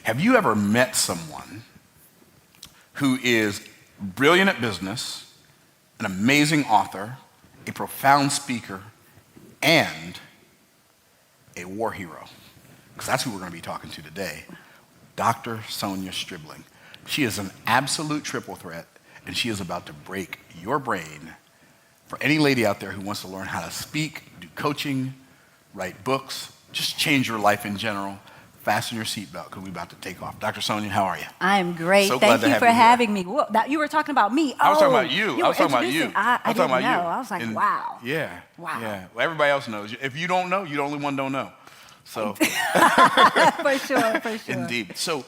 Have you ever met someone who is brilliant at business, an amazing author, a profound speaker, and a war hero? Because that's who we're going to be talking to today. Dr. Sonia Stribling. She is an absolute triple threat, and she is about to break your brain for any lady out there who wants to learn how to speak, do coaching, write books, just change your life in general. Fasten your seatbelt because we're about to take off. Dr. Sonia, how are you? I'm great. So glad Thank to you have for you here. having me. Whoa, you were talking about me. I was talking Oh, about you. You I was were talking about you. introducing. I was didn't talking know. about you. I was like, And wow. Yeah. Wow. Yeah. Well, everybody else knows. If you don't know, you're the only one don't know. So. For sure, for sure. Indeed. So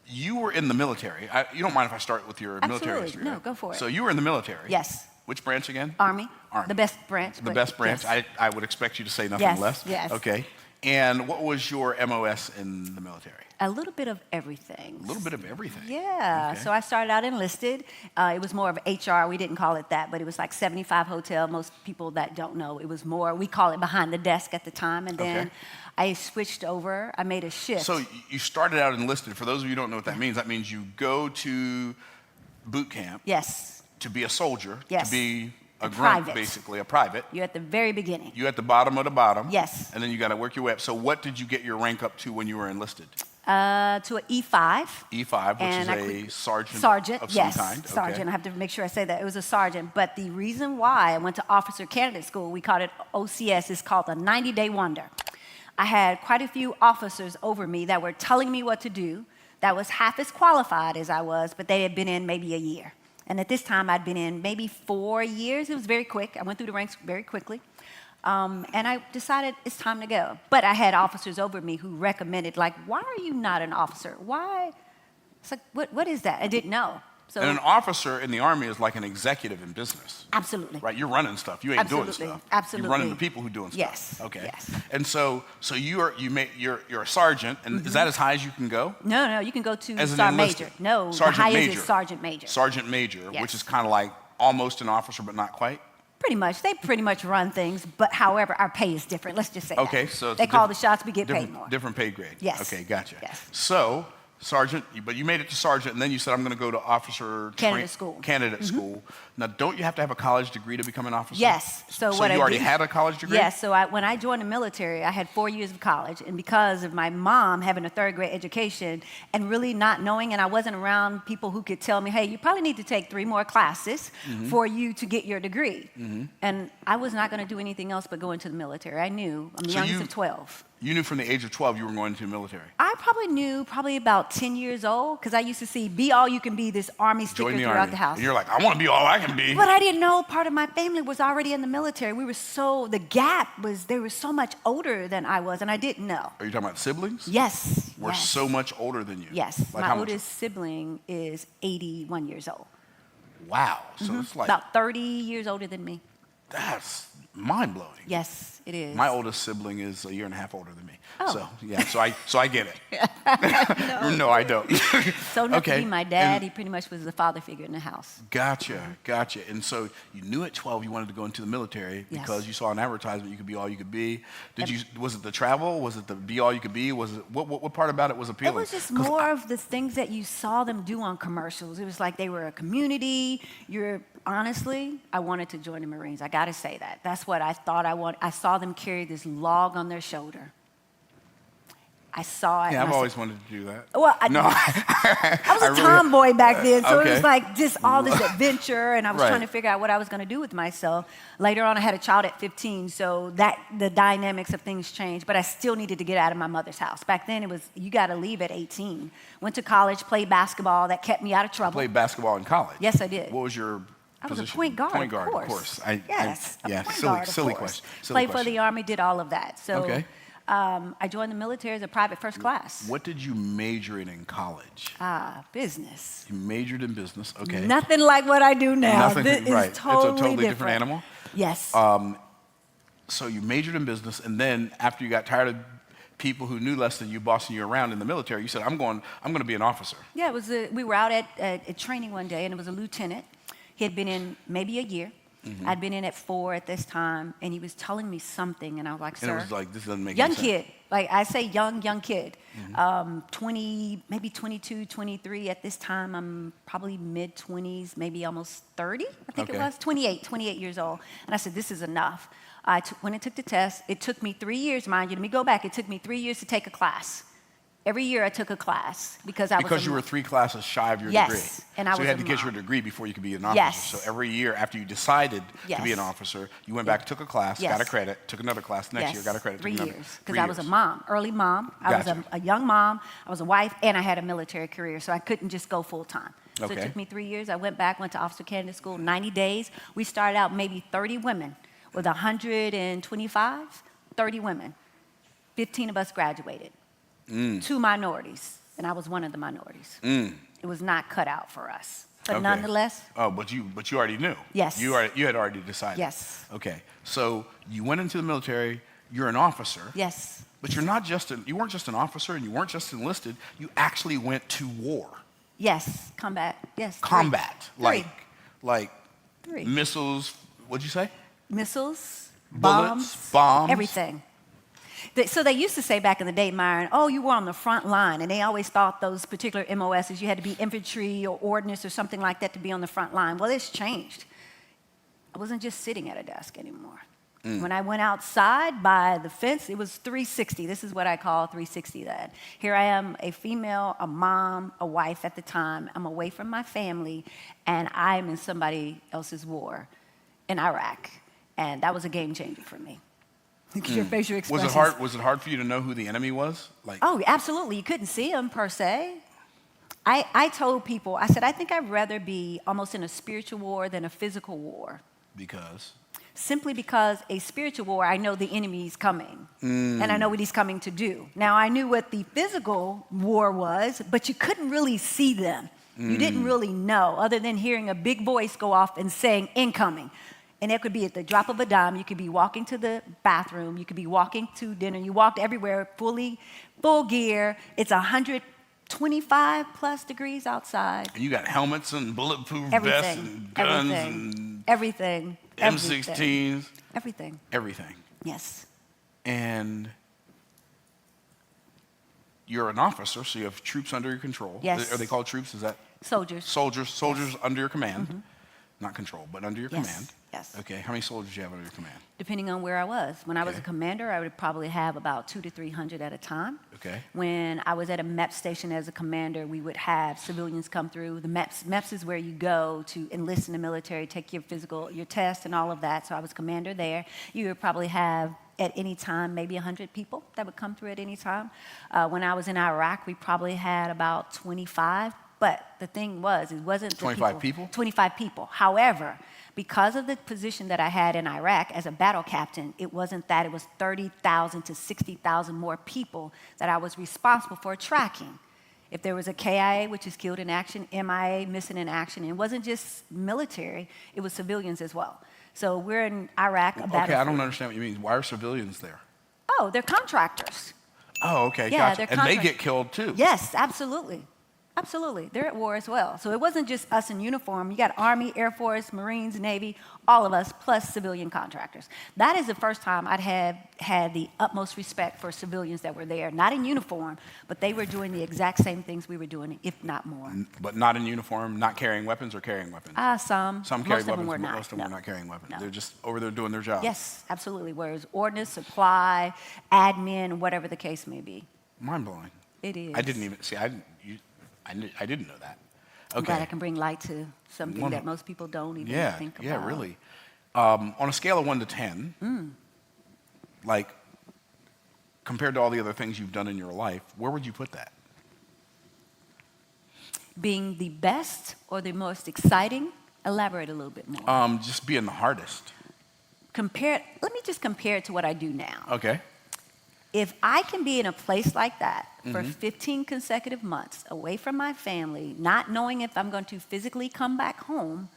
you were in the military. You don't mind if I start with your military Absolutely. history? No, right? go for it. So you were in the military. Yes. Which branch again? Army. Army. The best branch. The but best branch. yes. I would expect you to say nothing Yes, less. yes. Okay. And what was your MOS in the military? A little bit of everything. A little bit of everything. Yeah. Okay. So I started out enlisted. It was more of HR. We didn't call it that, but it was like 75 Hotel. Most people that don't know, it was more, we call it behind the desk at the time. And then Okay. I switched over. I made a shift. So you started out enlisted. For those of you who don't know what that means you go to boot camp Yes. to be a soldier, Yes. to be a grunt, private. basically, a private. You're at the very beginning. You at the bottom of the bottom. Yes. And then you got to work your way up. So what did you get your rank up to when you were enlisted? To an E5. E5, which And is a sergeant, Sergeant, of yes, some kind. sergeant. Okay. I have to make sure I say that. It was a sergeant. But the reason why I went to Officer Candidate School, we called it OCS, is called the 90-Day Wonder. I had quite a few officers over me that were telling me what to do, that was half as qualified as I was, but they had been in maybe a year. And at this time, I'd been in maybe 4 years. It was very quick. I went through the ranks very quickly. And I decided it's time to go. But I had officers over me who recommended, like, why are you not an officer? Why? It's like, what is that? I didn't know. So, And an officer in the Army is like an executive in business. absolutely. Right, you're running stuff. You ain't doing Absolutely, stuff. absolutely. You're running the people who doing stuff. Yes, Okay. yes. And so you're a sergeant, and is that as high as you can go? No, you can go to As an Sergeant enlisted? Major. No, Sergeant the highest Major. is Sergeant Major. Sergeant Major, Yes. which is kind of like almost an officer, but not quite. Pretty much. They pretty much run things, but however, our pay is different. Let's just say that. Okay, so it's they a call the different- shots, we get paid more. Different pay grade. Yes. Okay, gotcha. Yes. So, sergeant, but you made it to sergeant, and then you said, I'm going to go to officer Candidate school. Candidate school. Now, don't you have to have a college degree to become an officer? Yes. So what you I already did- had a college degree? Yes. So when I joined the military, I had 4 years of college, and because of my mom having a third grade education and really not knowing, and I wasn't around people who could tell me, hey, you probably need to take 3 more classes for you to get your degree. And I was not going to do anything else but go into the military. I knew. I'm the So youngest you- of 12. You knew from the age of 12 you were going into the military. I probably knew about 10 years old because I used to see Be All You Can Be, this Army sticker Join the throughout Army. the house. And you're like, I want to be all I can be. But I didn't know part of my family was already in the military. The gap was, they were so much older than I was, and I didn't know. Are you talking about siblings? Yes. We're yes. so much older than you. Yes. Like My how much? oldest sibling is 81 years old. Wow. So it's like, About 30 years older than me. that's mind-blowing. Yes, it is. My oldest sibling is a year and a half older than me. Oh. So, yeah, so I get it. No, I don't. So enough to Okay, be my dad, and- he pretty much was the father figure in the house. Gotcha. And so you knew at 12 you wanted to go into the military Yes. because you saw an advertisement you could be all you could be. Was it the travel? Was it the be all you could be? Was it what part about it was appealing? It was just 'Cause more of the things that you saw them do on commercials. It was like they were a community. Honestly, I wanted to join the Marines. I got to say that. That's what I thought I wanted. I saw them carry this log on their shoulder. I saw it. Yeah, and I've I always said, wanted to do that. well, No. I was a really- tomboy back then, so Okay. it was like just all this adventure, and I was Right. trying to figure out what I was going to do with myself. Later on, I had a child at 15, so the dynamics of things changed, but I still needed to get out of my mother's house. Back then, it was, you got to leave at 18. Went to college, played basketball. That kept me out of trouble. Played basketball in college. Yes, I did. What was your I was position? a point guard, Point guard, of of course. course. Yes, yeah, a point silly, guard, of silly course. question. Silly Played for question. the Army, did all of that. So Okay. I joined the military as a private first class. What did you major in college? Business. You majored in business. Okay. Nothing like what I do now. Nothing, This right. is totally it's a totally different animal. Yes. So you majored in business, and then after you got tired of people who knew less than you bossing you around in the military, you said, I'm going to be an officer. Yeah, it was. We were out at training one day, and it was a lieutenant. He had been in maybe a year. I'd been in at 4 at this time, and he was telling me something, and I was like, And "Sir, it was like, this doesn't make young any sense. kid, Like I say young kid. 20, maybe 22, 23. At this time, I'm probably mid-20s, maybe almost 30, I think it Okay. was. 28 years old. And I said, this is enough. When I took the test, it took me 3 years, mind you. Let me go back. It took me 3 years to take a class. Every year I took a class because Because you were 3 classes shy of your Yes, degree. and I so was you had a to get your mom. degree before you could be an officer. Yes. So every year after you decided to be an Yes. officer, you went back, took a class, got a Yes. credit, took another class, next year got a credit, 3 took another. years. 3 Because I was a years. mom, early mom. I was Gotcha. a young mom. I was a wife, and I had a military career, so I couldn't just go full time. So Okay. it took me 3 years. I went back, went to officer candidate school, 90 days. We started out maybe 30 women with 125, 30 women. 15 of us graduated. 2 minorities, and I was one of the minorities. It was not cut out for us. But Okay. nonetheless, Oh, but you already knew. Yes. You had already decided. Yes. Okay. So you went into the military. You're an officer. yes, But you weren't just an officer, and you weren't just enlisted. You actually went to war, yes, combat, yes. combat, Three. like Three. missiles. What'd you say? Missiles, Bullets, bombs. everything. So they used to say back in the day, Myron, oh, you were on the front line. And they always thought those particular MOSs, you had to be infantry or ordnance or something like that to be on the front line. Well, it's changed. I wasn't just sitting at a desk anymore. When I went outside by the fence, it was 360. This is what I call 360 then. Here I am, a female, a mom, a wife at the time. I'm away from my family, and I'm in somebody else's war in Iraq. And that was a game changer for me. Your facial Was expressions. it hard for you to know who the enemy was? Like, Oh, absolutely. You couldn't see him per se. I told people, I said, I think I'd rather be almost in a spiritual war than a physical war. because Simply because a spiritual war, I know the enemy's coming. And I know what he's coming to do. Now, I knew what the physical war was, but you couldn't really see them. You didn't really know, other than hearing a big voice go off and saying, incoming. And it could be at the drop of a dime. You could be walking to the bathroom. You could be walking to dinner. You walked everywhere, full gear. It's 125 plus degrees outside. and you got helmets and bulletproof vests Everything. and guns Everything. Everything. and Everything. M16s, Everything. everything. Yes. And you're an officer, so you have troops under your control. Yes. Are they called troops? Is that Soldiers. soldiers under your command? Not control, but under your Yes. command. Yes. Okay. How many soldiers do you have under your command? Depending on where I was. When I was a Okay. commander, I would probably have about 200 to 300 at a time. Okay. When I was at a MEP station as a commander, we would have civilians come through. The MEPS is where you go to enlist in the military, take your physical, your test and all of that. So I was commander there. You would probably have at any time maybe 100 people that would come through at any time. When I was in Iraq, we probably had about 25. But the thing was, it wasn't the 25 people? 25 people. However, because of the position that I had in Iraq as a battle captain, it wasn't that. It was 30,000 to 60,000 more people that I was responsible for tracking. If there was a KIA, which is killed in action, MIA, missing in action, and it wasn't just military, it was civilians as well. So we're in Iraq, a Okay, I battlefield. don't understand what you mean. Why are civilians there? Oh, they're contractors. Oh, okay, Yeah, gotcha. they're And they contract- get killed too. Yes, absolutely. Absolutely. They're at war as well. So it wasn't just us in uniform. You got Army, Air Force, Marines, Navy, all of us, plus civilian contractors. That is the first time I'd had the utmost respect for civilians that were there, not in uniform, but they were doing the exact same things we were doing, if not more. But not in uniform, not carrying weapons, or carrying weapons? Some. Some Most carried of them weapons, were but not. most of them were No. not carrying weapons. No. They're just over there doing their job. Yes, absolutely. Whereas ordnance, supply, admin, whatever the case may be. Mind blowing. It is. I didn't even see. I didn't know that. I'm glad I Okay. can bring light to something One- that most people don't even Yeah. think about. Yeah. Really. On a scale of 1 to 10, like compared to all the other things you've done in your life, where would you put that? Being the best or the most exciting? Elaborate a little bit more. Just being the hardest. Let me just compare it to what I do now. Okay. If I can be in a place like that for 15 consecutive months away from my family, not knowing if I'm going to physically come back home,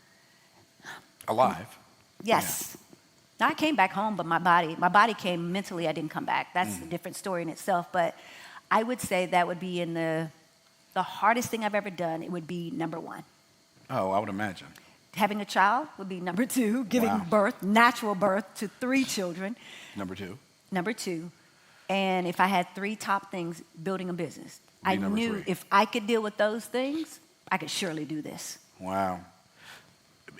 Alive. yes. Now, I came back home, but my body came mentally, I didn't come back. That's a different story in itself. But I would say that would be in the hardest thing I've ever done. It would be number one. Oh, I would imagine. Having a child would be number two. Giving Wow. birth, natural birth to 3 children. Number 2. Number 2. And if I had three top things building a business, I number knew three. if I could deal with those things, I could surely do this. Wow.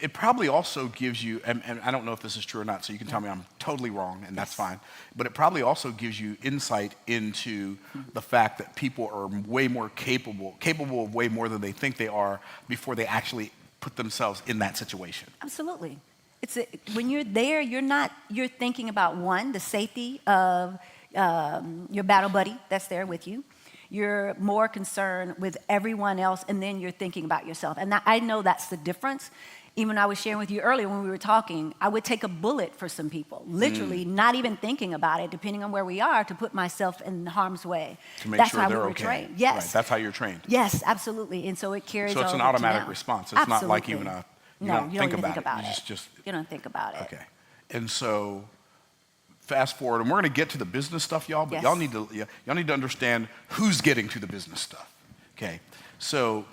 It probably also gives you, and I don't know if this is true or not, so you can tell me I'm totally wrong, and that's fine. But it probably also gives you insight into the fact that people are way more capable of way more than they think they are before they actually put themselves in that situation. Absolutely. When you're there, you're thinking about one, the safety of your battle buddy that's there with you. You're more concerned with everyone else, and then you're thinking about yourself. And I know that's the difference. Even I was sharing with you earlier when we were talking, I would take a bullet for some people, literally not even thinking about it, depending on where we are, to put myself in harm's way. To make that's sure how they're we were okay. trained. Yes. Right, that's how you're trained. Yes, absolutely. And so it carries So it's an over to automatic now. response. It's not like Absolutely. even a, you No, don't you don't think even about think about it. it. Just, You don't think about it. okay. And so fast forward, and we're going to get to the business stuff, y'all, but Yes. y'all need to understand who's getting to the business stuff. Okay. So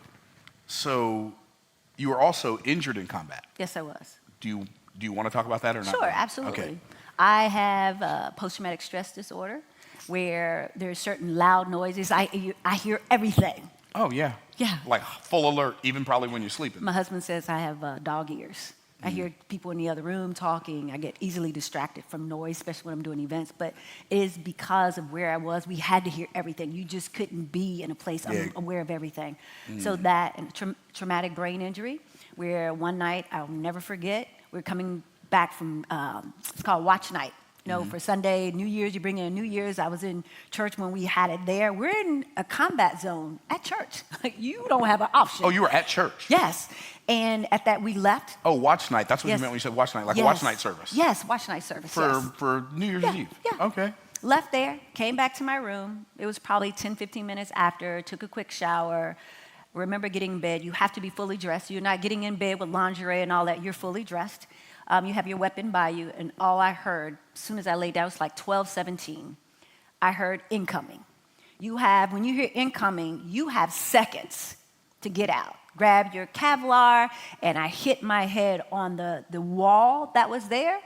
you were also injured in combat. Yes, I was. Do you want to talk about that or not? Sure, absolutely. Okay. I have post-traumatic stress disorder where there's certain loud noises. I hear everything. Oh yeah. Yeah. Like full alert, even probably when you're sleeping. My husband says I have dog ears. I hear people in the other room talking. I get easily distracted from noise, especially when I'm doing events. But it is because of where I was. We had to hear everything. You just couldn't be in a place aware of everything. So that and traumatic brain injury, where one night I'll never forget. We're coming back from it's called Watch Night. You know, for Sunday, New Year's, you bring in New Year's. I was in church when we had it there. We're in a combat zone at church. You don't have an option. Oh, you were at church? Yes. And at that, we left. Oh, watch night. That's what Yes. you meant when you said watch night, like a Yes. watch night service. Yes, watch night service. yes. For New Year's Yeah, Eve. yeah. Okay. Left there, came back to my room. It was probably 10, 15 minutes after, took a quick shower. Remember getting in bed. You have to be fully dressed. You're not getting in bed with lingerie and all that. You're fully dressed. You have your weapon by you. And all I heard, as soon as I laid down, it was like 12:17. I heard incoming. When you hear incoming, you have seconds to get out. Grab your Kevlar, and I hit my head on the wall that was there.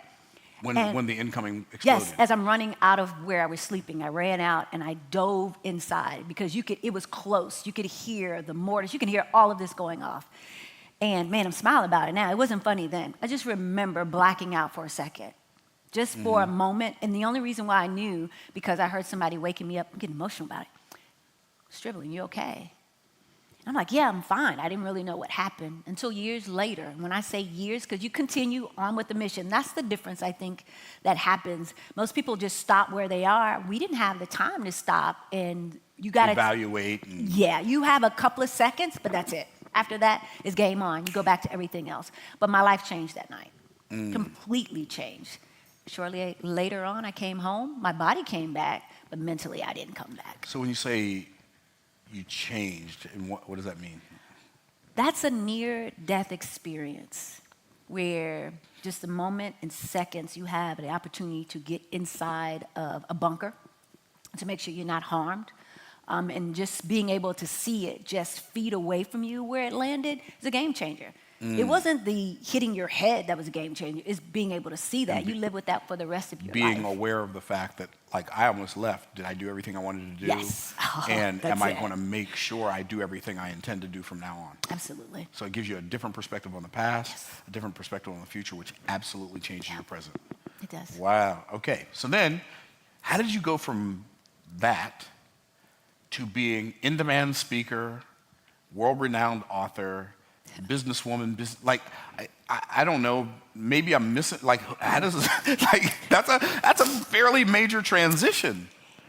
When the incoming exploded. Yes, as I'm running out of where I was sleeping, I ran out and I dove inside because it was close. You could hear the mortars. You can hear all of this going off. And man, I'm smiling about it now. It wasn't funny then. I just remember blacking out for a second, just for a moment. And the only reason why I knew, because I heard somebody waking me up. I'm getting emotional about it. Stribling, you okay? I'm like, yeah, I'm fine. I didn't really know what happened until years later. When I say years, because you continue on with the mission. That's the difference, I think, that happens. Most people just stop where they are. We didn't have the time to stop, and you got to evaluate. Yeah, you have a couple of seconds, but that's it. After that, it's game on. You go back to everything else. But my life changed that night. Completely changed. Shortly later on, I came home. My body came back, but mentally, I didn't come back. So when you say you changed, and what does that mean? That's a near-death experience where just a moment and seconds you have the opportunity to get inside of a bunker to make sure you're not harmed. And just being able to see it just feet away from you where it landed is a game changer. It wasn't the hitting your head that was a game changer. It's being able to see that. You live with that for the rest of your life. Being aware of the fact that, like, I almost left. Did I do everything I wanted to do? Yes. Oh, and that's am I it. going to make sure I do everything I intend to do from now on? Absolutely. So it gives you a different perspective on the past, a different perspective on the future, which absolutely changes your present. It does. Wow. Okay. So then, how did you go from that to being in-demand speaker, world-renowned author, businesswoman? I don't know. Maybe I'm missing. Like, how does like that's a fairly major transition.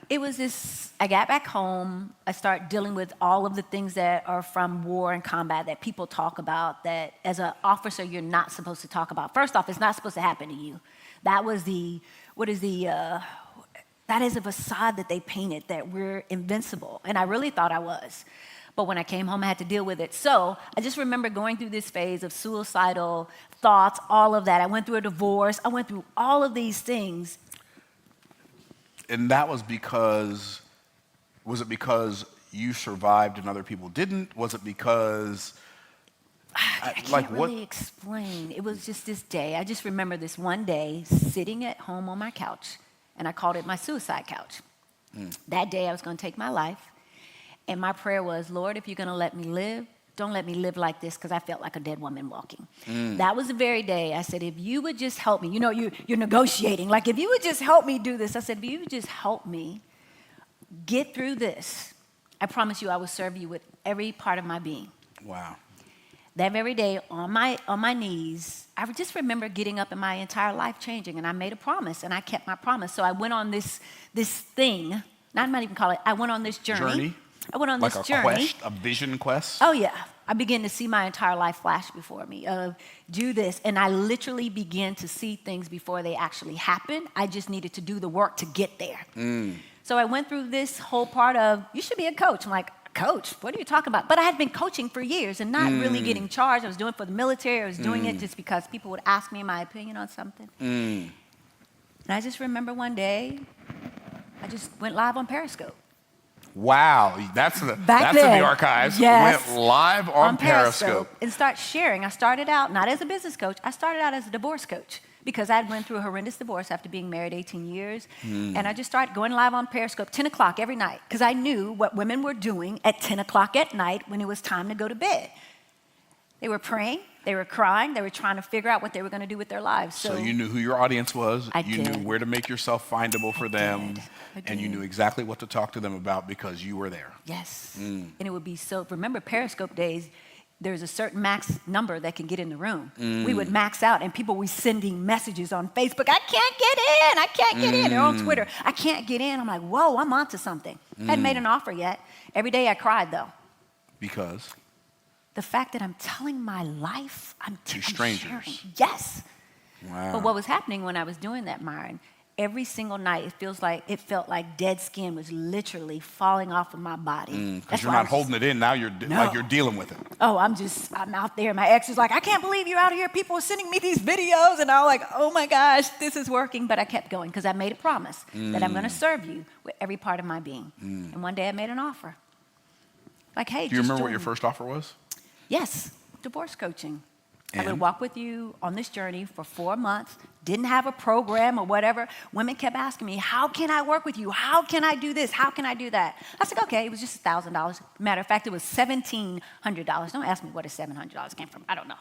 It was this, I got back home, I started dealing with all of the things that are from war and combat that people talk about that as an officer you're not supposed to talk about. First off, it's not supposed to happen to you. That is a facade that they painted, that we're invincible. And I really thought I was. But when I came home, I had to deal with it. So I just remember going through this phase of suicidal thoughts, all of that. I went through a divorce. I went through all of these things. And that was was it because you survived and other people didn't? Was it because, I can't really explain. It was just this day. I just remember this one day sitting at home on my couch, and I called it my suicide couch. That day I was going to take my life. And my prayer was, Lord, if you're going to let me live, don't let me live like this, because I felt like a dead woman walking. That was the very day I said, if you would just help me, you're negotiating. Like, if you would just help me do this. I said, if you would just help me get through this, I promise you I will serve you with every part of my being. Wow. That very day, on my knees, I just remember getting up and my entire life changing. And I made a promise, and I kept my promise. So I went on this thing. I might even call it, I went on this journey. I went on like this a journey. quest, a vision quest? Oh, yeah. I began to see my entire life flash before me of do this. And I literally began to see things before they actually happened. I just needed to do the work to get there. So I went through this whole part of, you should be a coach. I'm like, coach? What are you talking about? But I had been coaching for years and not really getting charged. I was doing it for the military. I was doing it just because people would ask me my opinion on something. And I just remember one day, I just went live on Periscope. Wow, that's in Back the then, archives. yes, Went live on Periscope. And start sharing. I started out not as a business coach. I started out as a divorce coach because I went through a horrendous divorce after being married 18 years. And I just started going live on Periscope 10 o'clock every night because I knew what women were doing at 10 o'clock at night when it was time to go to bed. They were praying. They were crying. They were trying to figure out what they were going to do with their lives. So you knew who your audience was. You did. knew where to make yourself findable for them. I And you did. knew exactly what to talk to them about because you were there. Yes. And it would be so, remember Periscope days, there's a certain max number that can get in the room. We would max out and people were sending messages on Facebook, I can't get in, I can't get in. Or on Twitter, I can't get in. I'm like, whoa, I'm onto something. I hadn't made an offer yet. Every day I cried though. Because? The fact that I'm telling my life, I'm strangers. sharing. Yes. Wow. But what was happening when I was doing that, Myron, every single night it felt like dead skin was literally falling off of my body. Because you're not holding it in. Now you're like you're dealing with it. Oh, I'm out there. My ex is like, I can't believe you're out here. People are sending me these videos. And I'm like, oh my gosh, this is working. But I kept going because I made a promise that I'm going to serve you with every part of my being. And one day I made an offer. Like, hey, Do you just remember what join your me. first offer was? Yes, divorce coaching. I And? would walk with you on this journey for 4 months, didn't have a program or whatever. Women kept asking me, how can I work with you? How can I do this? How can I do that? I said, okay, it was just $1,000. Matter of fact, it was $1,700. Don't ask me where the $700 came from. I don't know.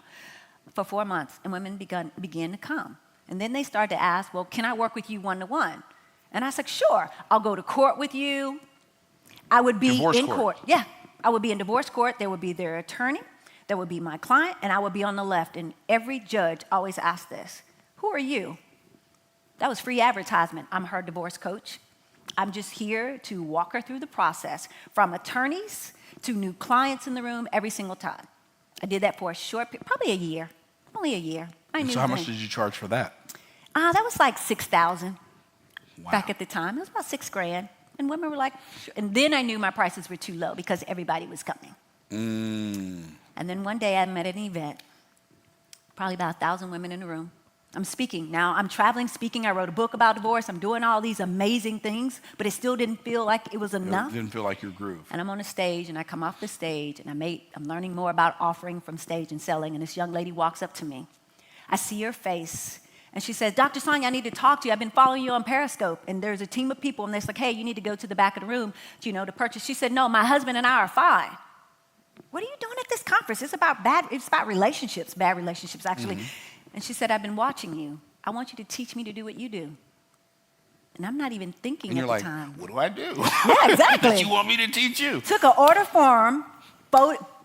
For 4 months, and women began to come. And then they started to ask, well, can I work with you one-to-one? And I said, sure. I'll go to court with you. I would be Divorce in court. court. Yeah, I would be in divorce court. There would be their attorney. There would be my client, and I would be on the left. And every judge always asked this, who are you? That was free advertisement. I'm her divorce coach. I'm just here to walk her through the process, from attorneys to new clients in the room every single time. I did that for a short period, probably a year, only a year. So how much did you charge for that? That was like $6,000 Wow. back at the time. It was about $6,000. And women were like, sure. And then I knew my prices were too low because everybody was coming. And then one day I'm at an event, probably about 1,000 women in the room. I'm speaking. Now I'm traveling, speaking. I wrote a book about divorce. I'm doing all these amazing things, but it still didn't feel like it was enough. It didn't feel like your groove. And I'm on a stage, and I come off the stage, and I'm learning more about offering from stage and selling, and this young lady walks up to me. I see her face, and she says, Dr. Sonia, I need to talk to you. I've been following you on Periscope, and there's a team of people, and they're like, hey, you need to go to the back of the room to purchase. She said, no, my husband and I are fine. What are you doing at this conference? It's about relationships, bad relationships, actually. And she said, I've been watching you. I want you to teach me to do what you do. And I'm not even thinking And at you're the like, time. what do I do? Yeah, exactly. That you want me to teach you? Took an order form,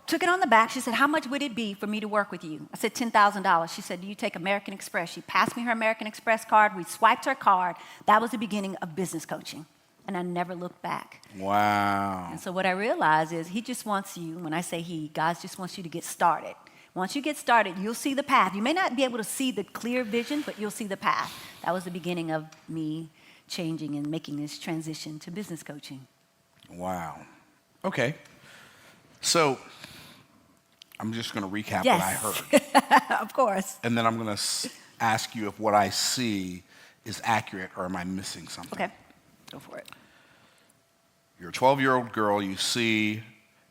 took it on the back. She said, how much would it be for me to work with you? I said, $10,000. She said, do you take American Express? She passed me her American Express card. We swiped her card. That was the beginning of business coaching. And I never looked back. Wow. And so what I realized is he just wants you, when I say he, God just wants you to get started. Once you get started, you'll see the path. You may not be able to see the clear vision, but you'll see the path. That was the beginning of me changing and making this transition to business coaching. Wow. Okay. So I'm just going to recap Yes. what I heard. Of course. And then I'm going to ask you if what I see is accurate or am I missing something. Okay, go for it. You're a 12-year-old girl. You see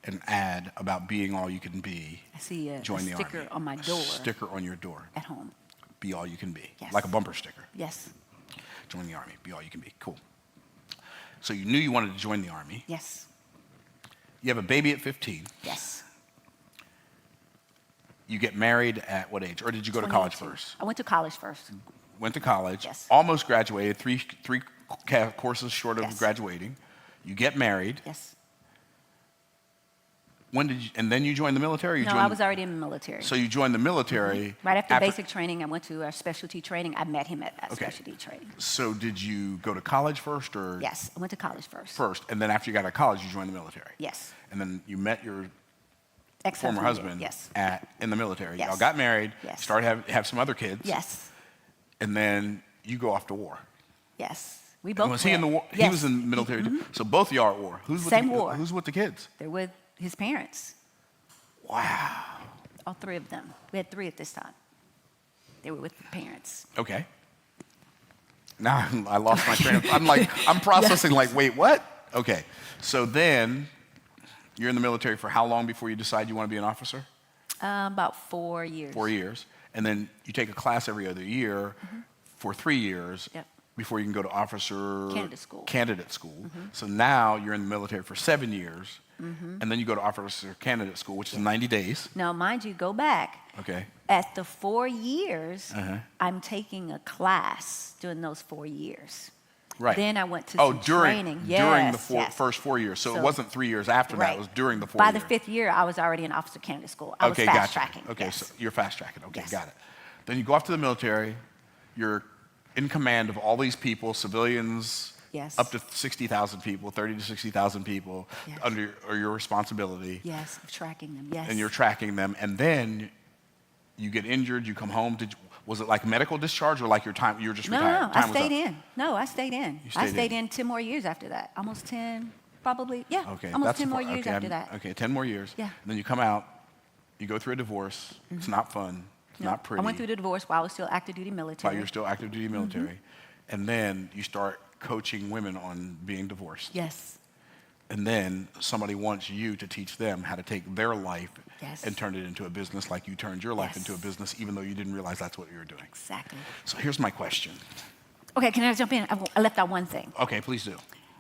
an ad about being all you can be. I see a Join the sticker Army. on my door A sticker on your door. at home. Be all you can be. Yes. Like a bumper sticker. Yes. Join the Army. Be all you can be. Cool. So you knew you wanted to join the Army. Yes. You have a baby at 15. Yes. You get married at what age? Or did you go to college 22. first? I went to college first. Went to college. Yes. Almost graduated, three courses short of Yes. graduating. You get married. Yes. When did you, and then you joined the military? Or you No, joined, I was already in the military. So you joined the military. Right after basic training, I went to our specialty training. I met him at that Okay. specialty training. So did you go to college first or? Yes, I went to college first. First, and then after you got out of college, you joined the military. Yes. And then you met your Ex-husband, former husband Yes. in the military. Yes. Y'all got married, Yes. started have some other kids. Yes. And then you go off to war. Yes. We both And was he in the war? went. He was in the military too. So both of y'all are at war. Who's with Same the, war. Who's with the kids? They're with his parents, Wow. all three of them. We had three at this time. They were with the parents. Okay. Now I lost my train of I'm processing like, wait, what? Okay. So then you're in the military for how long before you decide you want to be an officer? About 4 years. 4 years. And then you take a class every other year for 3 years Yep. before you can go to officer Candidate school. So now you're in the military for 7 years. And then you go to officer candidate school, which is 90 days. Now, mind you, go back. Okay. At the 4 years, Uh-huh. I'm taking a class during those 4 years. Right. Then I went to some during training. during the Yes, yes. first 4 years. So it So- wasn't 3 years after that. Right. It was during the 4 By years. the 5th year, I was already in officer candidate school. I was Okay, fast gotcha. tracking. Okay, yes. so you're fast tracking. Okay, Yes. got it. Then you go off to the military. You're in command of all these people, civilians, Yes. up to 60,000 people, 30 to 60,000 people Yes. under your responsibility, Yes, tracking them. Yes. and you're tracking them. And then you get injured. You come home. Was it like medical discharge or like your time? You were just No, retired. no, I Time was stayed up. in. No, I stayed in. You I stayed stayed in. in 10 more years after that. Almost 10, probably. Yeah. Okay, Almost that's 10 the more part- years okay, after that. Okay, 10 more years. Yeah. And then you come out. You go through a divorce. It's not fun. It's No, not pretty. I went through the divorce while I was still active duty military. While you're still active duty military, and then you start coaching women on being divorced. Yes. And then somebody wants you to teach them how to take their life Yes. and turn it into a business like you turned your life Yes. into a business, even though you didn't realize that's what you were doing. Exactly. So here's my question. Okay, can I jump in? I left out one thing. Okay, please do.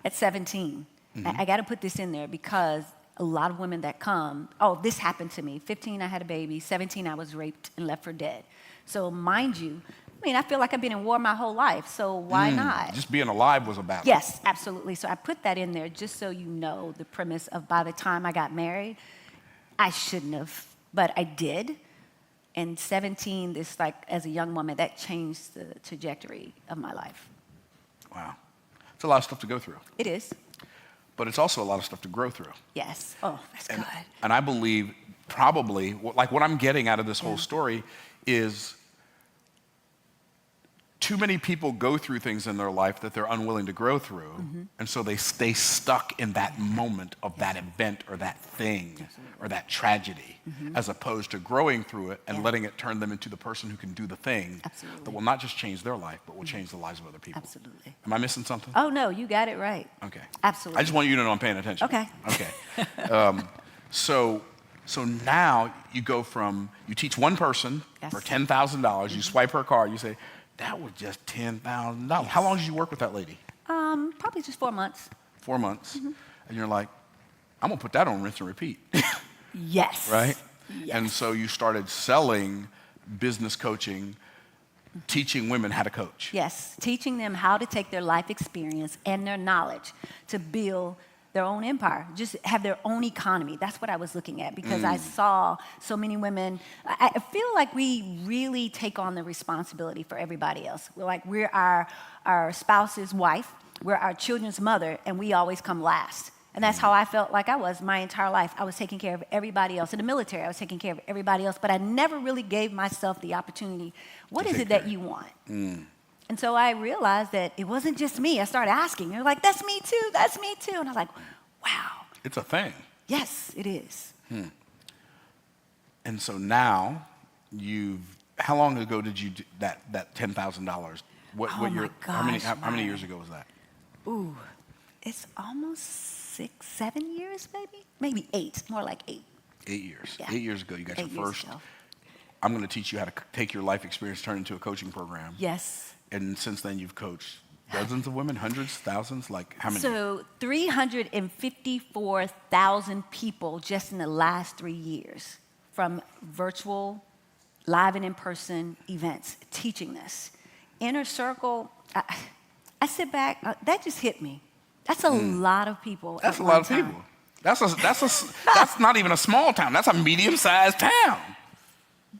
At 17, Mm-hmm. I got to put this in there because a lot of women that come, oh, this happened to me. 15, I had a baby. 17, I was raped and left for dead. So mind you, I mean, I feel like I've been in war my whole life, so why not? Just being alive was a battle. Yes, absolutely. So I put that in there just so you know the premise of by the time I got married, I shouldn't have, but I did. And 17, this like as a young woman, that changed the trajectory of my life. Wow. It's a lot of stuff to go through, It is. but it's also a lot of stuff to grow through. Yes. Oh, that's And, good. and I believe probably, like what I'm getting out of this whole story is too many people go through things in their life that they're unwilling to grow through. And so they stay stuck in that moment of that event or that thing or that tragedy, as opposed to growing through it and Yeah. letting it turn them into the person who can do the thing Absolutely. that will not just change their life, but will change the lives of other people. Absolutely. Am I missing something? Oh, no, you got it right. Okay. Absolutely. I just want you to know I'm paying attention. Okay. Okay. So now you go from, you teach one person Yes. for $10,000, you swipe her card, you say, that was just $10,000. How long did you work with that lady? Probably just 4 months. 4 months. And you're like, I'm gonna put that on rinse and repeat, Yes. right? Yes. And so you started selling business coaching, teaching women how to coach. Yes, teaching them how to take their life experience and their knowledge to build their own empire, just have their own economy. That's what I was looking at because I saw so many women. I feel like we really take on the responsibility for everybody else. We're our spouse's wife, we're our children's mother, and we always come last. And that's how I felt like I was my entire life. I was taking care of everybody else. In the military, I was taking care of everybody else, but I never really gave myself the opportunity, what is take it that care. you want? And so I realized that it wasn't just me. I started asking. They're like, that's me too, that's me too. And I was like, wow, It's a thing. yes, it is. And so now how long ago did you do that $10,000? What Oh my year? gosh, How many Ryan. years ago was that? Ooh, it's almost 6, 7 years, maybe 8, more like 8. 8 years. Yeah. 8 years ago, you got 8 your years first. ago. I'm going to teach you how to take your life experience, turn it into a coaching program. Yes, And since then, you've coached Dozens of women, hundreds, thousands, like how many? So 354,000 people just in the last 3 years from virtual, live and in-person events teaching this. Inner Circle, I sit back, that just hit me. That's a lot of people. That's at a lot one of time. people. That's not even a small town. That's a medium-sized town.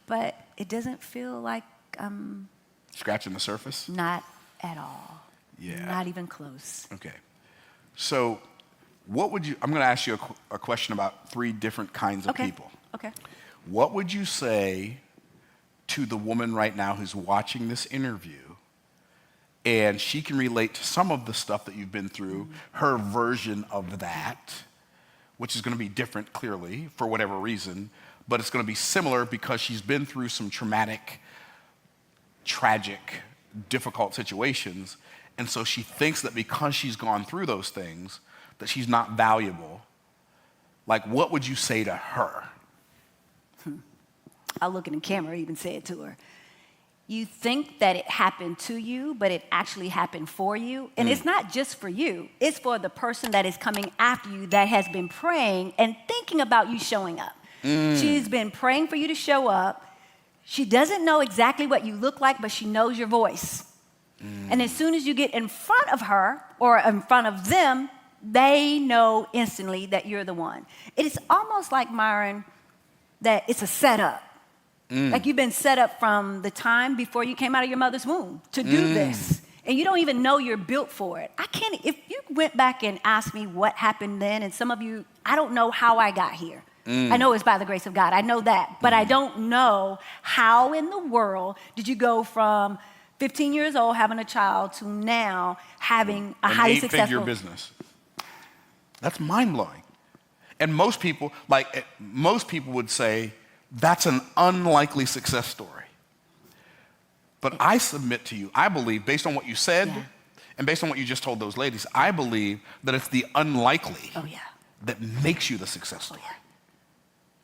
But it doesn't feel like Scratching the surface? not at all. Yeah. Not even close. Okay. So I'm going to ask you a question about 3 different kinds of people. Okay. What would you say to the woman right now who's watching this interview and she can relate to some of the stuff that you've been through, her version of that, which is going to be different clearly for whatever reason, but it's going to be similar because she's been through some traumatic, tragic, difficult situations, and so she thinks that because she's gone through those things, that she's not valuable. Like, what would you say to her? I'll look in the camera, even say it to her. You think that it happened to you, but it actually happened for you. And it's not just for you, it's for the person that is coming after you that has been praying and thinking about you showing up. She's been praying for you to show up. She doesn't know exactly what you look like, but she knows your voice. And as soon as you get in front of her or in front of them, they know instantly that you're the one. It is almost like, Myron, that it's a setup. Like you've been set up from the time before you came out of your mother's womb to do this. And you don't even know you're built for it. If you went back and asked me what happened then, and some of you, I don't know how I got here. I know it's by the grace of God. I know that. But I don't know how in the world did you go from 15 years old having a child to now having a highly An 8-figure successful business. That's mind-blowing. And most people would say, that's an unlikely success story. But I submit to you, I believe, based on what you said, and based on what you just told those ladies, I believe that it's the unlikely that makes you the success story.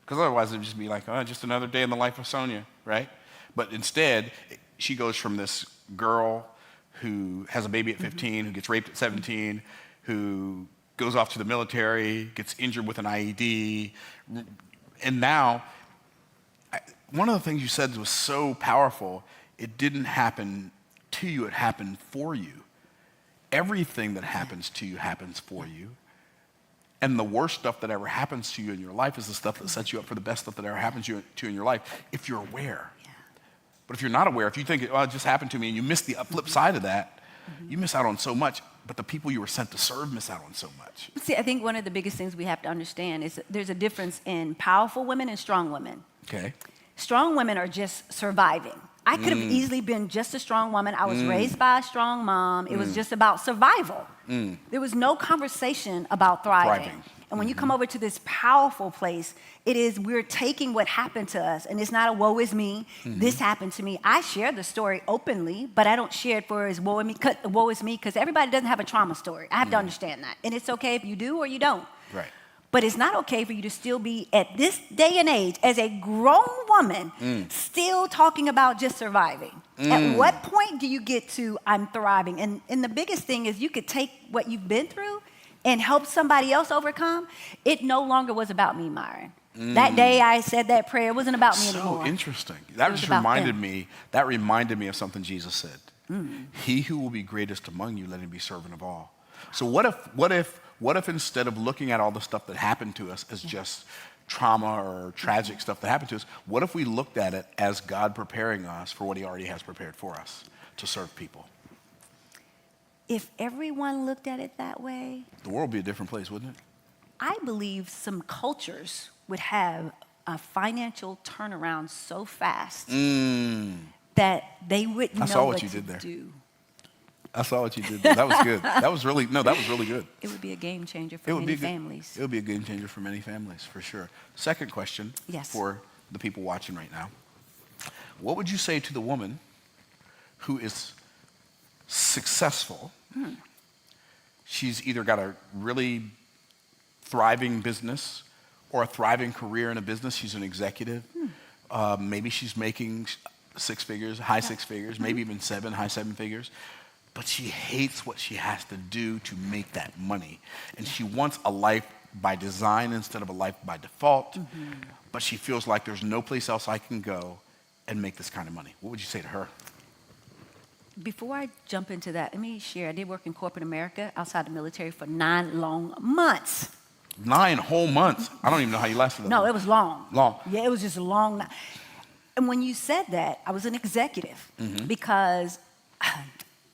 Because otherwise it'd just be like, oh, just another day in the life of Sonia, right? But instead, she goes from this girl who has a baby at 15, who gets raped at 17, who goes off to the military, gets injured with an IED, and now, one of the things you said was so powerful, it didn't happen to you, it happened for you. Everything that happens to you happens for you. And the worst stuff that ever happens to you in your life is the stuff that sets you up for the best stuff that ever happens to you in your life, if you're aware. But if you're not aware, if you think, oh, it just happened to me, and you miss the flip side of that, you miss out on so much, but the people you were sent to serve miss out on so much. See, I think one of the biggest things we have to understand is that there's a difference in powerful women and strong women. Okay. Strong women are just surviving. I could have easily been just a strong woman. I was raised by a strong mom. It was just about survival. There was no conversation about thriving. And when you come over to this powerful place, it is we're taking what happened to us, and it's not a woe is me, this happened to me. I share the story openly, but I don't share it for as woe is me, because everybody doesn't have a trauma story. I have to understand that. And it's okay if you do or you don't. Right. But it's not okay for you to still be, at this day and age, as a grown woman, still talking about just surviving. At what point do you get to, I'm thriving? And the biggest thing is you could take what you've been through and help somebody else overcome. It no longer was about me, Myron. That day I said that prayer, it wasn't about me anymore. So interesting. That just reminded me of something Jesus said. He who will be greatest among you, let him be servant of all. So what if instead of looking at all the stuff that happened to us as just trauma or tragic stuff that happened to us, what if we looked at it as God preparing us for what he already has prepared for us to serve people? If everyone looked at it that way, The world would be a different place, wouldn't it? I believe some cultures would have a financial turnaround so fast that they wouldn't know what to do. I saw what you did there. That was good. That was really good. It would be a game changer for many families. It would be a game changer for many families, for sure. Second question for the people watching right now. What would you say to the woman who is successful? She's either got a really thriving business or a thriving career in a business. She's an executive. Maybe she's making 6 figures, high 6 figures, maybe even 7, high 7 figures. but she hates what she has to do to make that money. And she wants a life by design instead of a life by default, but she feels like there's no place else I can go and make this kind of money. What would you say to her? Before I jump into that, let me share. I did work in corporate America outside the military for 9 long months. 9 whole months. I don't even know how you lasted that No, long. it was long. Long. Yeah, it was just long. And when you said that, I was an executive because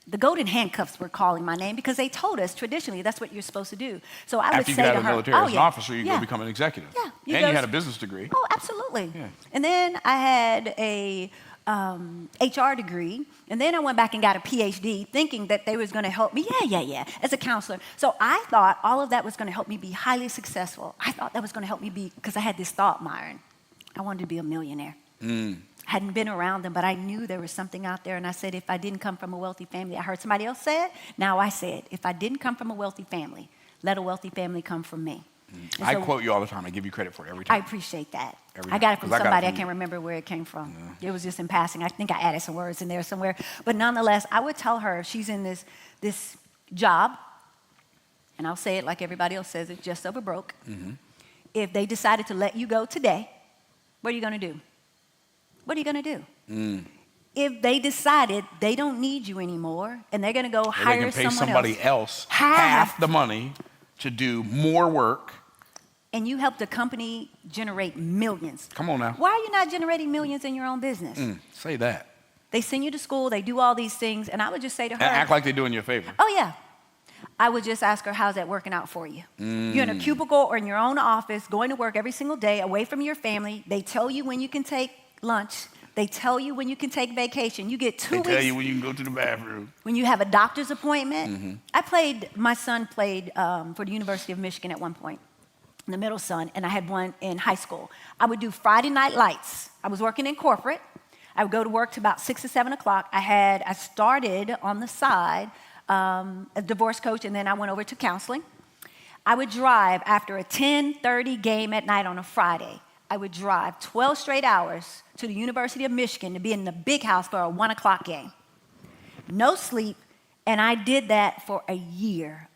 the golden handcuffs were calling my name because they told us traditionally that's what you're supposed to do. So I would After you say got out to of the her, military as an officer, you go become an executive. Yeah. And you had a business degree. Oh, absolutely. Yeah. And then I had a HR degree, and then I went back and got a PhD thinking that they was going to help me, as a counselor. So I thought all of that was going to help me be highly successful. I thought that was going to help me be, because I had this thought, Myron, I wanted to be a millionaire. Hadn't been around them, but I knew there was something out there, and I said, if I didn't come from a wealthy family, I heard somebody else say it, now I say it, if I didn't come from a wealthy family, let a wealthy family come from me. I quote you all the time. I give you credit for it every time. I appreciate that. Every I got it from 'cause I got it somebody. from I you. can't remember where it came from. It was just in passing. I think I added some words in there somewhere. But nonetheless, I would tell her if she's in this job, and I'll say it like everybody else says it, just over broke. If they decided to let you go today, what are you going to do? What are you going to do? If they decided they don't need you anymore and they're going to go Or hire they can pay someone somebody else half the money to do more work. and you help the company generate millions. Come on now. Why are you not generating millions in your own business? Say that. They send you to school, they do all these things, and I would just say to her, And act like they're doing you a favor. oh yeah. I would just ask her, how's that working out for you? You're in a cubicle or in your own office, going to work every single day, away from your family. They tell you when you can take lunch. They tell you when you can take vacation. You get 2 weeks. They tell you when you can go to the bathroom. When you have a doctor's appointment. My son played for the University of Michigan at one point, the middle son, and I had one in high school. I would do Friday night lights. I was working in corporate. I would go to work to about 6 or 7 o'clock. I started on the side, a divorce coach, and then I went over to counseling. I would drive after a 10:30 game at night on a Friday. I would drive 12 straight hours to the University of Michigan to be in the big house for a 1 o'clock game. No sleep, and I did that for a year.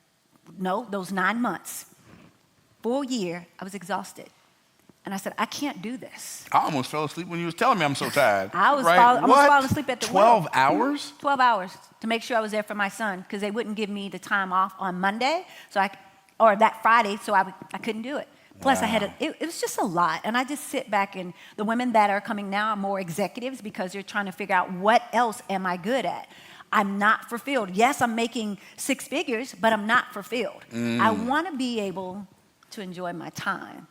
No, those 9 months. Full year, I was exhausted. And I said, I can't do this. I almost fell asleep when you was telling me I'm so tired. I was right? falling asleep at the 12 wheel. hours? 12 hours to make sure I was there for my son because they wouldn't give me the time off on Monday or that Friday, so I couldn't do it. Plus, Wow. it was just a lot. And I just sit back, and the women that are coming now are more executives because they're trying to figure out what else am I good at. I'm not fulfilled. Yes, I'm making 6 figures, but I'm not fulfilled. I want to be able to enjoy my time.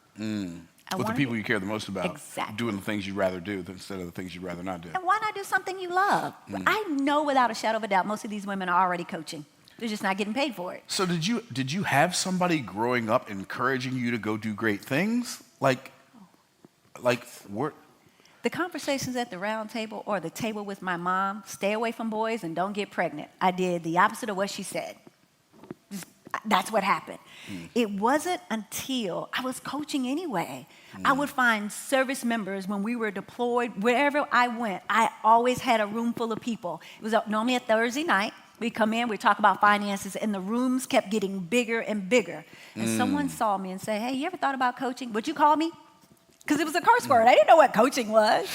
With the people you care the most about. Exactly. Doing the things you'd rather do instead of the things you'd rather not do. And why not do something you love? I know without a shadow of a doubt, most of these women are already coaching. They're just not getting paid for it. So did you have somebody growing up encouraging you to go do great things? Like what? The conversations at the round table or the table with my mom, stay away from boys and don't get pregnant. I did the opposite of what she said. That's what happened. It wasn't until I was coaching anyway. I would find service members when we were deployed, wherever I went, I always had a room full of people. It was normally a Thursday night. We'd come in, we'd talk about finances, and the rooms kept getting bigger and bigger. And someone saw me and said, hey, you ever thought about coaching? Would you call me? Because it was a curse word. I didn't know what coaching was.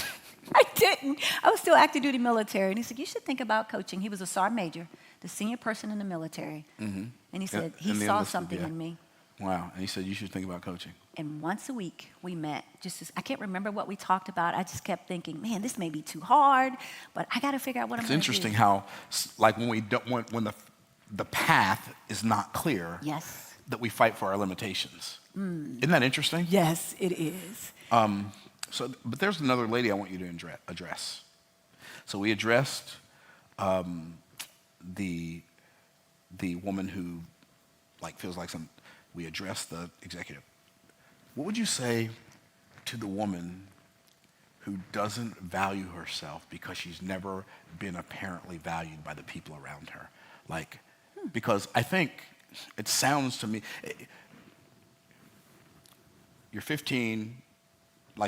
I didn't. I was still active duty military. And he said, you should think about coaching. He was a sergeant major, the senior person in the military. And he said, he And the saw enlisted, something yeah. in me. Wow. And he said you should think about coaching. And once a week we met. I can't remember what we talked about. I just kept thinking, man, this may be too hard, but I got to figure out what I'm It's going to do. interesting how like when the path is not clear, Yes. that we fight for our limitations. Isn't that interesting? Yes, it is. But there's another lady I want you to address. So we addressed the woman who feels like we addressed the executive. What would you say to the woman who doesn't value herself because she's never been apparently valued by the people around her? Because I think it sounds to me, you're 15,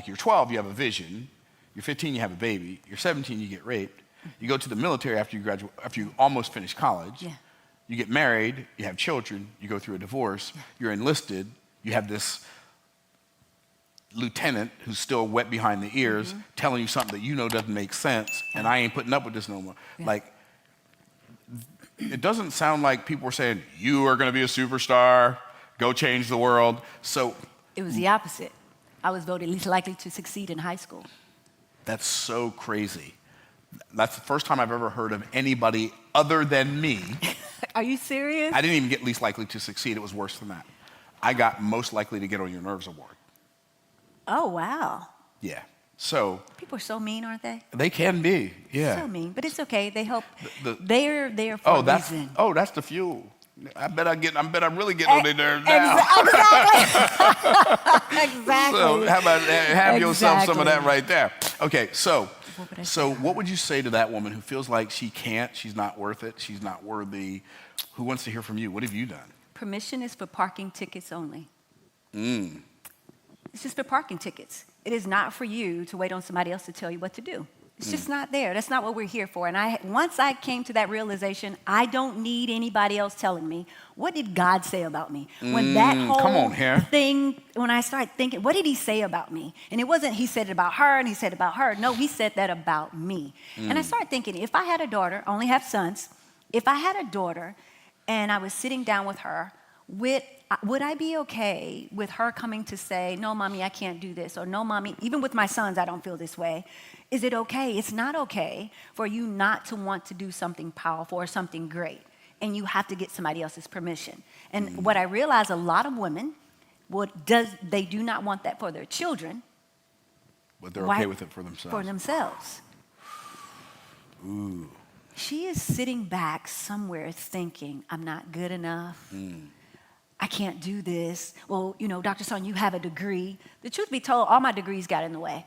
you're 12, you have a vision. You're 15, you have a baby. You're 17, you get raped. You go to the military after you graduate, after you almost finish college. Yeah. You get married, you have children, you go through a divorce, you're enlisted, you have this lieutenant who's still wet behind the ears telling you something that you know doesn't make sense, and I ain't putting up with this no more. Yeah. Like, it doesn't sound like people were saying, you are going to be a superstar, go change the world. So It was the opposite. I was voted least likely to succeed in high school. that's so crazy. That's the first time I've ever heard of anybody other than me. Are you serious? I didn't even get least likely to succeed. It was worse than that. I got most likely to get on your nerves award. Oh, wow. Yeah. So People are so mean, aren't they? they can be. Yeah. So mean, but it's okay. They help. The- They're there for a reason. that's the fuel. I bet I'm really getting on their nerves now. Exactly. So how about have yourself some of that Exactly. right there? Okay, so What would I so say? what would you say to that woman who feels like she can't, she's not worth it, she's not worthy, who wants to hear from you? What have you done? Permission is for parking tickets only. Mm. It's just for parking tickets. It is not for you to wait on somebody else to tell you what to do. It's just not there. That's not what we're here for. And once I came to that realization, I don't need anybody else telling me, what did God say about me? When that whole come on here. thing, when I started thinking, what did he say about me? And it wasn't he said it about her and he said about her. No, he said that about me. And I started thinking, if I had a daughter, I only have sons, if I had a daughter and I was sitting down with her, would I be okay with her coming to say, no, mommy, I can't do this, or no, mommy, even with my sons, I don't feel this way. Is it okay? It's not okay for you not to want to do something powerful or something great, and you have to get somebody else's permission. And what I realize, a lot of women, they do not want that for their children. But they're Why- okay with it for themselves. For themselves. Ooh. She is sitting back somewhere thinking, I'm not good enough. I can't do this. Well, Dr. Son, you have a degree. The truth be told, all my degrees got in the way.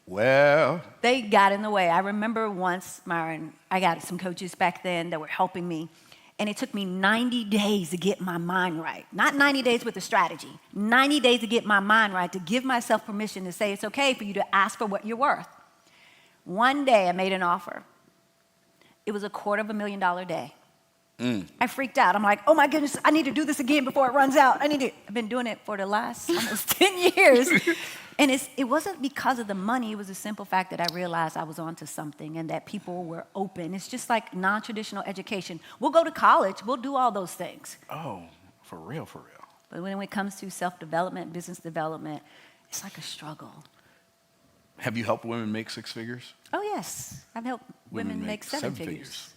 Well, They got in the way. I remember once, Myron, I got some coaches back then that were helping me, and it took me 90 days to get my mind right. Not 90 days with a strategy, 90 days to get my mind right, to give myself permission to say it's okay for you to ask for what you're worth. One day I made an offer. It was $250,000 day. I freaked out. I'm like, oh my goodness, I need to do this again before it runs out. I've been doing it for the last almost 10 years. And it wasn't because of the money. It was the simple fact that I realized I was onto something and that people were open. It's just like non-traditional education. We'll go to college. We'll do all those things. oh, for real, for real. But when it comes to self-development, business development, it's like a struggle. Have you helped women make six figures? Oh, yes. I've helped women make seven figures.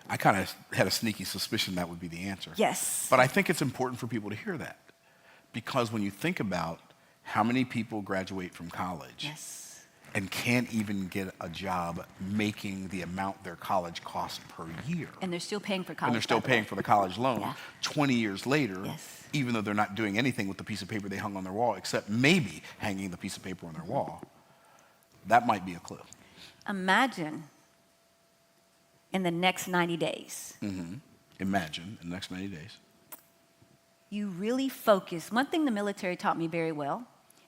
I kind of had a sneaky suspicion that would be the answer. Yes. But I think it's important for people to hear that. Because when you think about how many people graduate from college Yes. and can't even get a job making the amount their college costs per year. And they're still paying for college. And they're still by the way. paying for the college loan. Yeah. 20 years later, Yes. even though they're not doing anything with the piece of paper they hung on their wall, except maybe hanging the piece of paper on their wall, that might be a clue. Imagine in the next 90 days, Imagine in the next 90 days. you really focus. One thing the military taught me very well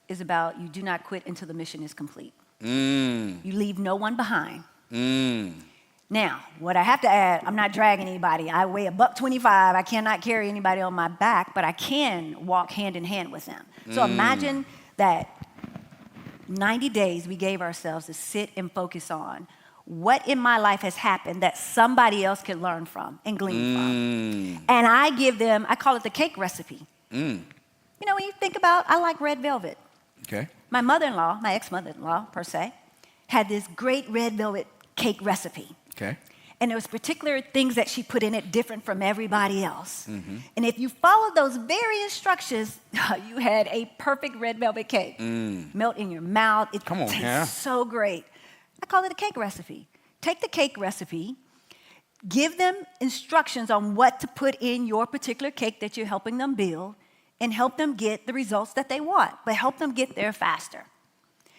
is about you do not quit until the mission is complete. You leave no one behind. Now, what I have to add, I'm not dragging anybody. I weigh $125. I cannot carry anybody on my back, but I can walk hand in hand with them. So imagine that 90 days we gave ourselves to sit and focus on what in my life has happened that somebody else could learn from and glean from. And I give them, I call it the cake recipe. When you think about, I like red velvet. Okay. My mother-in-law, my ex-mother-in-law per se, had this great red velvet cake recipe. Okay. And there was particular things that she put in it different from everybody else. And if you followed those very instructions, you had a perfect red velvet cake. Melt in your mouth. It Come on, tastes yeah. so great. I call it a cake recipe. Take the cake recipe, give them instructions on what to put in your particular cake that you're helping them build, and help them get the results that they want, but help them get there faster.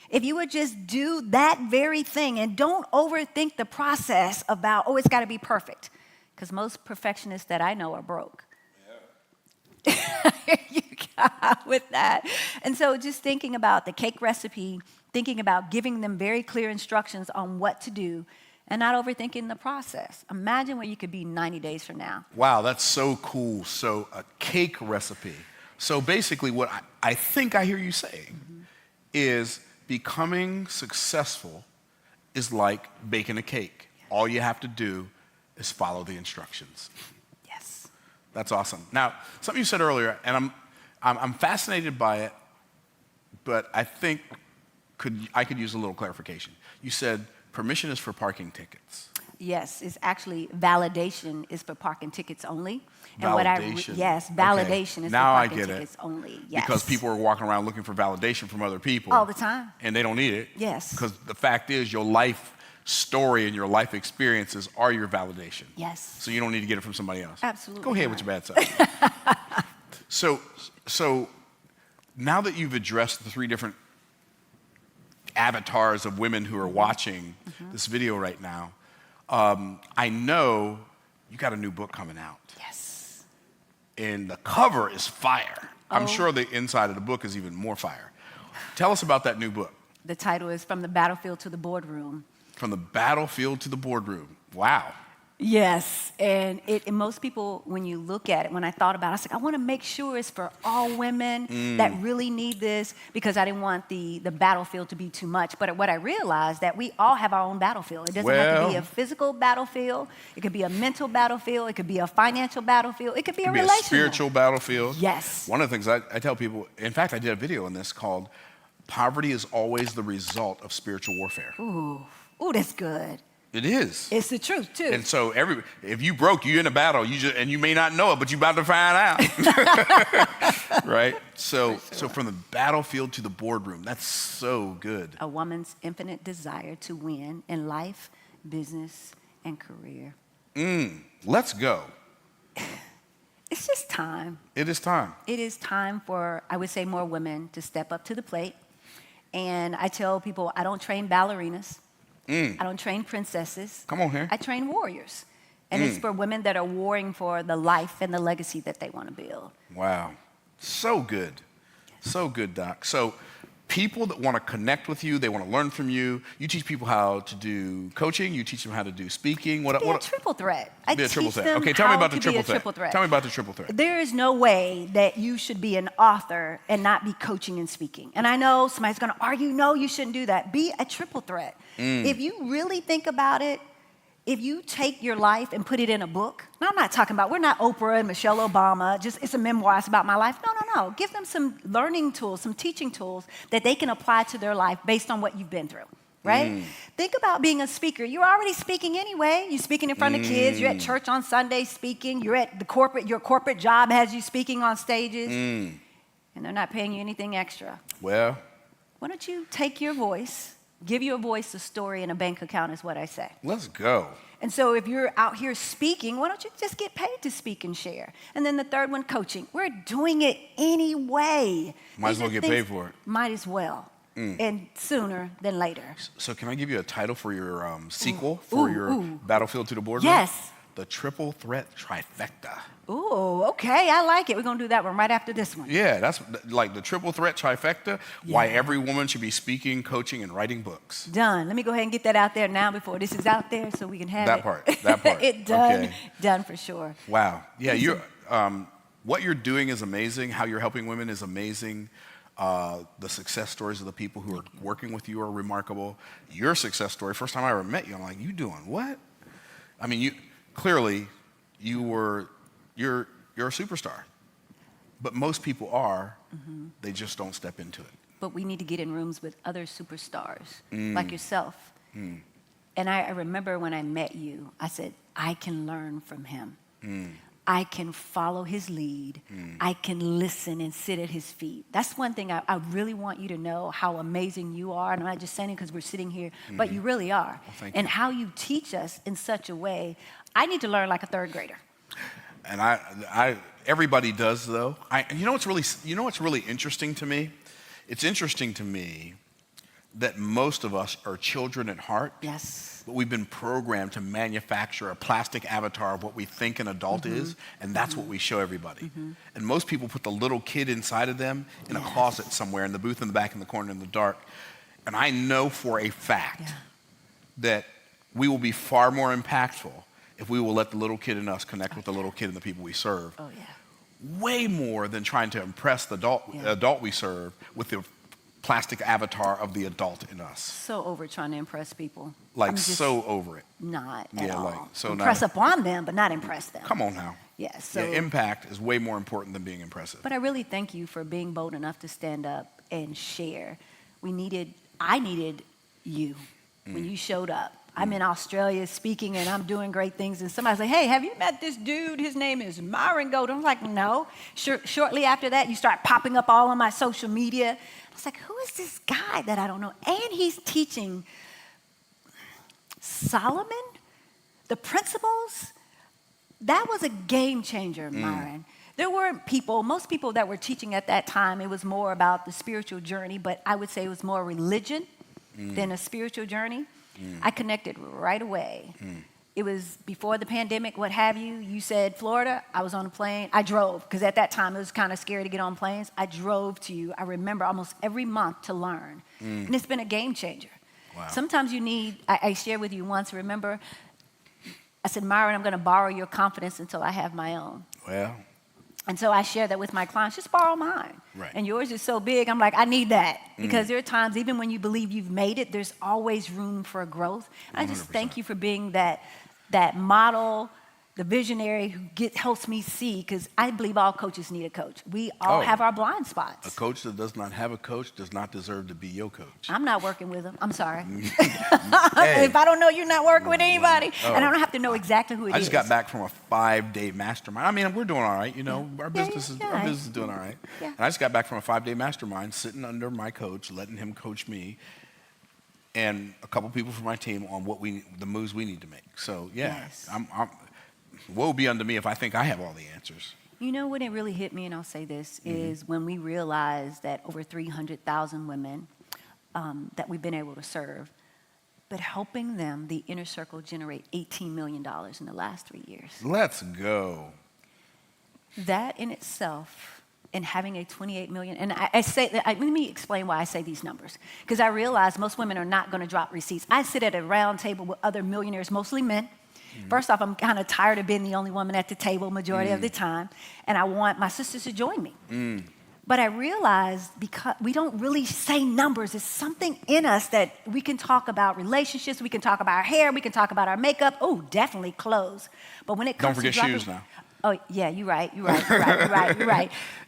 If you would just do that very thing and don't overthink the process about, oh, it's got to be perfect, because most perfectionists that I know are broke. You got with that. And so just thinking about the cake recipe, thinking about giving them very clear instructions on what to do and not overthinking the process. Imagine where you could be 90 days from now. Wow, that's so cool. So a cake recipe. So basically what I think I hear you saying is becoming successful is like baking a cake. All you have to do is follow the instructions. Yes. That's awesome. Now, something you said earlier, and I'm fascinated by it, but I think I could use a little clarification. You said permission is for parking tickets. Yes, it's actually validation is for parking tickets only. Validation. Yes, Okay. validation is Now for I parking get it. tickets only. Yes. Because people are walking around looking for validation from other people. All the time. And they don't need it. Yes. Because the fact is your life story and your life experiences are your validation. Yes. So you don't need to get it from somebody else. Absolutely Go ahead not. with your bad side. So now that you've addressed the three different avatars of women who are watching this video right now, I know you got a new book coming out. Yes. And the cover is fire. I'm Oh. sure the inside of the book is even more fire. Tell us about that new book. The title is From the Battlefield to the Boardroom. From the battlefield to the boardroom. Wow. Yes, and most people, when you look at it, when I thought about it, I was like, I want to make sure it's for all women that really need this, because I didn't want the battlefield to be too much. But what I realized that we all have our own battlefield. It doesn't have to be Well- a physical battlefield. It could be a mental battlefield. It could be a financial battlefield. It could be It a could be a relational. spiritual battlefield. Yes. One of the things I tell people, in fact, I did a video on this called Poverty is Always the Result of Spiritual Warfare. Ooh, that's good. It is. It's the truth too. And so if you broke, you're in a battle, and you may not know it, but you're about to find out. Right? So from the battlefield to the boardroom, that's so good. A woman's infinite desire to win in life, business, and career. Let's go. It's just time. It is time. It is time for, I would say, more women to step up to the plate. And I tell people, I don't train ballerinas. I don't train princesses. Come on here. I train warriors. And it's for women that are warring for the life and the legacy that they want to build. Wow. So good. So good, Doc. So people that want to connect with you, they want to learn from you. You teach people how to do coaching. You teach them how to do speaking. Be a triple threat. I Be a triple teach threat. them Okay, tell me how about the to be a triple threat. Tell me about the triple threat. There is no way that you should be an author and not be coaching and speaking. And I know somebody's going to argue, no, you shouldn't do that. Be a triple threat. If you really think about it, if you take your life and put it in a book, now I'm not talking about, we're not Oprah and Michelle Obama, just it's a memoir, it's about my life. No. Give them some learning tools, some teaching tools that they can apply to their life based on what you've been through, right? Think about being a speaker. You're already speaking anyway. You're speaking in front of kids. You're at church on Sunday speaking. You're at your corporate job has you speaking on stages. And they're not paying you anything extra. Well, Why don't you take your voice, give your voice a story and a bank account is what I say. let's go. And so if you're out here speaking, why don't you just get paid to speak and share? And then the third one, coaching. We're doing it anyway. Might as These well are get things- paid for it. Might as well. And sooner than later. So can I give you a title for your sequel for your Battlefield to the Boardroom? Yes. The Triple Threat Trifecta. Ooh, okay, I like it. We're going to do that one right after this one. Yeah, that's like the Triple Threat Trifecta, why every woman should be speaking, coaching, and writing books. Done. Let me go ahead and get that out there now before this is out there so we can have That it. part, that part. It done. Okay. Done for sure. Wow. Yeah, what you're doing is amazing. How you're helping women is amazing. The success stories of the people who are working with you are remarkable. Your success story, first time I ever met you, I'm like, you doing what? I mean, you're a superstar. But most people are, they just don't step into it. But we need to get in rooms with other superstars like yourself. And I remember when I met you, I said, I can learn from him. I can follow his lead. I can listen and sit at his feet. That's one thing I really want you to know, how amazing you are. And I'm not just saying it because we're sitting here, but you really are. Well, thank and you. how you teach us in such a way, I need to learn like a third grader. And everybody does though. You know what's really interesting to me? It's interesting to me that most of us are children at heart. Yes. But we've been programmed to manufacture a plastic avatar of what we think an adult is, and that's what we show everybody. And most people put the little kid inside of them in a closet somewhere, in the booth in the back in the corner in the dark. And I know for a fact Yeah. that we will be far more impactful if we will let the little kid in us connect with the little kid and the people we serve. Oh, yeah. Way more than trying to impress the Yeah. adult we serve with the plastic avatar of the adult in us. So over trying to impress people. Like, I'm just so over it. not at Yeah, all. like, so impress not- upon them, but not impress them. Come on now. Yes. So, Yeah, impact is way more important than being impressive. but I really thank you for being bold enough to stand up and share. I needed you when you showed up. I'm in Australia speaking and I'm doing great things, and somebody's like, hey, have you met this dude? His name is Myron Golden. I'm like, no. Shortly after that, you start popping up all on my social media. I was like, who is this guy that I don't know? And he's teaching Solomon the principles. That was a game changer, Myron. There weren't most people that were teaching at that time, it was more about the spiritual journey, but I would say it was more religion than a spiritual journey. I connected right away. It was before the pandemic, what have you. You said Florida, I was on a plane. I drove, because at that time it was kind of scary to get on planes. I drove to you, I remember, almost every month to learn. And it's been a game changer. Wow. Sometimes you need, I shared with you once, remember, I said, Myron, I'm going to borrow your confidence until I have my own. Well, And so I share that with my clients, just borrow mine. Right. And yours is so big, I'm like, I need that. Because there are times, even when you believe you've made it, there's always room for growth. And I just 100%. thank you for being that model, the visionary who helps me see, because I believe all coaches need a coach. We all have our blind a spots. coach that does not have a coach does not deserve to be your coach. I'm not working with them. I'm sorry. Hey. If I don't know you're not working with anybody, and I don't have to know exactly who it is. I just got back from a 5-day mastermind. I mean, we're doing all right, you know. Our Yeah, business yeah, our yeah. business is doing all right. Yeah. And I just got back from a 5-day mastermind, sitting under my coach, letting him coach me, and a couple people from my team on the moves we need to make. So yeah, Yes. woe be unto me if I think I have all the answers. You know when it really hit me, and I'll say this, is when we realized that over 300,000 women that we've been able to serve, but helping them, the inner circle, generate $18 million in the last 3 years. Let's go. That in itself, and having a 28 million, and I say that, let me explain why I say these numbers. Because I realize most women are not going to drop receipts. I sit at a round table with other millionaires, mostly men. First off, I'm kind of tired of being the only woman at the table majority of the time, and I want my sisters to join me. But I realized because we don't really say numbers, it's something in us that we can talk about relationships, we can talk about our hair, we can talk about our makeup. Oh, definitely clothes. But when it comes Don't to forget dropping, shoes now. Oh, yeah, you're right. But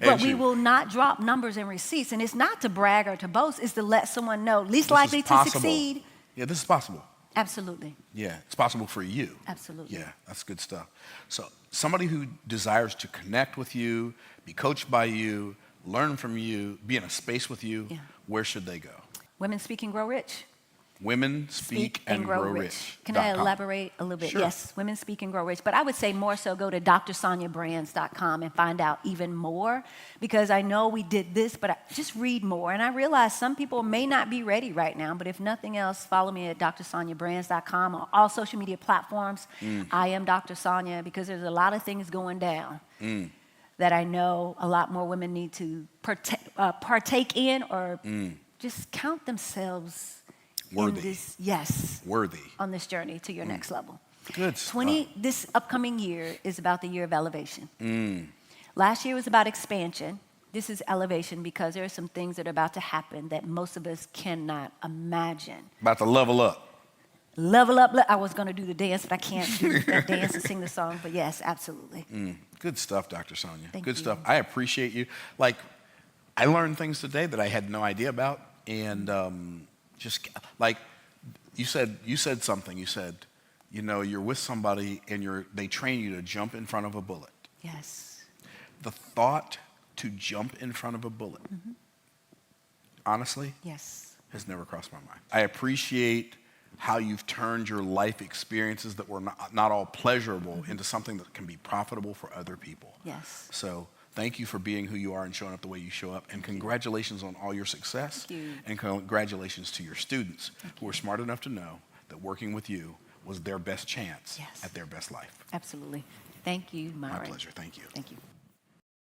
And we shoes. will not drop numbers and receipts, and it's not to brag or to boast, it's to let someone know, least This likely is to possible. succeed. Yeah, this is possible. Absolutely. Yeah, it's possible for you. Absolutely. Yeah, that's good stuff. So somebody who desires to connect with you, be coached by you, learn from you, be in a space with you, Yeah. where should they go? Women Speak and Grow Rich. Women Speak and Grow Rich. Can I elaborate a little bit? Sure. Yes, Women Speak and Grow Rich. But I would say more so go to drsoniabrands.com and find out even more, because I know we did this, but just read more. And I realize some people may not be ready right now, but if nothing else, follow me at drsoniabrands.com on all social media platforms. I am Dr. Sonia, because there's a lot of things going down that I know a lot more women need to partake in, or just count themselves Worthy. in this, yes, Worthy. on this journey to your next level. Good stuff. This upcoming year is about the year of elevation. Last year was about expansion. This is elevation, because there are some things that are about to happen that most of us cannot imagine. About to level up. Level up. I was going to do the dance, but I can't do that dance and sing the song. But yes, absolutely. Good stuff, Dr. Sonia. Thank Good you. stuff. I appreciate you. Like, I learned things today that I had no idea about, and just like you said something. You said, you know, you're with somebody and they train you to jump in front of a bullet. Yes. The thought to jump in front of a bullet, honestly, Yes. has never crossed my mind. I appreciate how you've turned your life experiences that were not all pleasurable into something that can be profitable for other people. Yes. So thank you for being who you are and showing up the way you show up. And congratulations on all your success. Thank you. And congratulations to your students who are smart enough to know that working with you was their best chance Yes. at their best life. Absolutely. Thank you, Myron. My pleasure. Thank you. Thank you.